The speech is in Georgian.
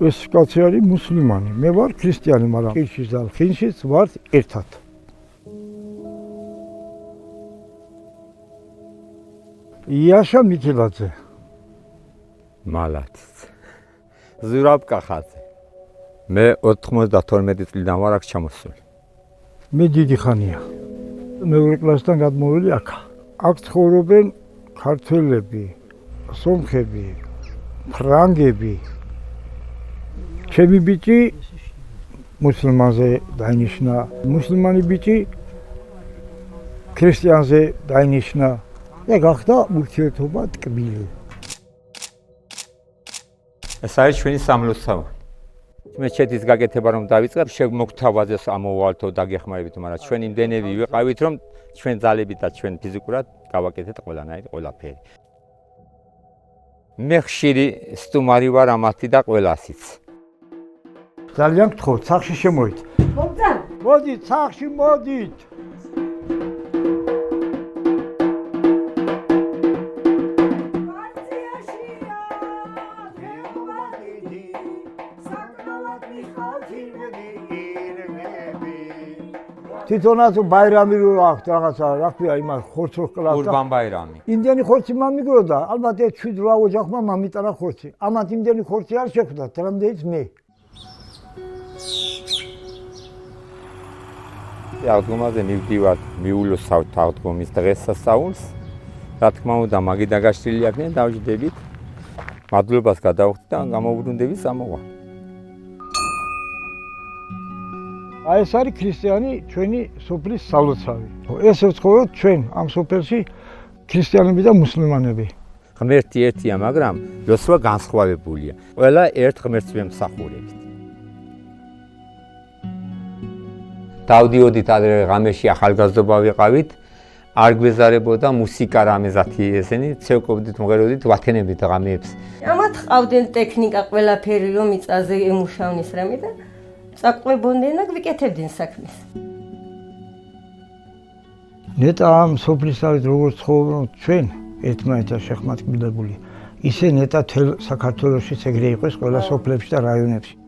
ეს კაცი არის მუსლიმანი, მე ვარ ქრისტიანი, მაგრამ კირშის და ხინშიც ვარ ერთად. იაშა მიქელაძე. მალათიც. ზურაბ კახაძე. მე 92 წლიდან ვარ აქ ჩამოსული. მე დიდი ხანია. მეორე კლასიდან გადმოველი აქ. აქ ცხოვრობენ ქართველები, სომხები, ფრანგები. ჩემი ბიჭი მუსლიმანზე დაინიშნა, მუსლიმანი ბიჭი ქრისტიანზე დაინიშნა და გახდა ურთიერთობა ტკბილი. ეს არის ჩვენი სამლოცავანი. მეჩეთის გაკეთება რომ დავიწყებ, შემოგთავაზეს ამოვალთო დაგეხმარებით, მაგრამ ჩვენ იმდენები ვიყავით, რომ ჩვენ ძალებით და ჩვენ ფიზიკურად გავაკეთეთ ყველანაირი ყველაფერი. მე ხშირი სტუმარი ვარ ამათი და ყველასიც. ძალიან გთხოვთ, სახში შემოით. მოგძან. მოდით, სახში მოდით. თვითონაც ბაირამი რო აქვს რაღაცა, რა ქვია, იმას ხორცს რო კლავს. ყურბან ბაირამი. იმდენი ხორცი მომიგროდა, ალბათ ეს 7-8 ოჯახმა მომიტანა ხორცი. ამათ იმდენი ხორცი არ შეხვდათ, რამდენიც მე. აღდგომაზე მივდივარ, მიულოცავთ აღდგომის დღესასწაულს. რა თქმა უნდა, მაგიდა გაშლილი აქნე დავждებით. მადლობას გადავხდი და გამოვბრუნდები სამოვა. აი ეს არის ქრისტიანი ჩვენი სოფლის სალოცავი. ეს ვცხოვრობთ ჩვენ ამ სოფელში ქრისტიანები და მუსლიმანები. ღმერთი ერთია, მაგრამ ლოცვა განსხვავებულია. ყველა ერთ ღმერთს ვემსახურებით. დავდიოდით ადრე ღამეში ახალგაზრდობა ვიყავით, არ გვეზარებოდა მუსიკა რამეზათი ესენი, ცევკობდით, მღეროდით, ვათენებით ღამეებს. ამათ ყავდნენ ტექნიკა ყველაფერი რომ მიწაზე ემუშავნის რამე და წაყვებოდნენ და გვიკეთებდნენ საქმეს. ნეტა ამ სოფლის არის როგორც ცხოვრობთ ჩვენ, ერთმანეთთან შეხმატკბილებული. ისე ნეტა თელ საქართველოშიც ეგრე იყოს ყველა სოფლებში და რაიონებში.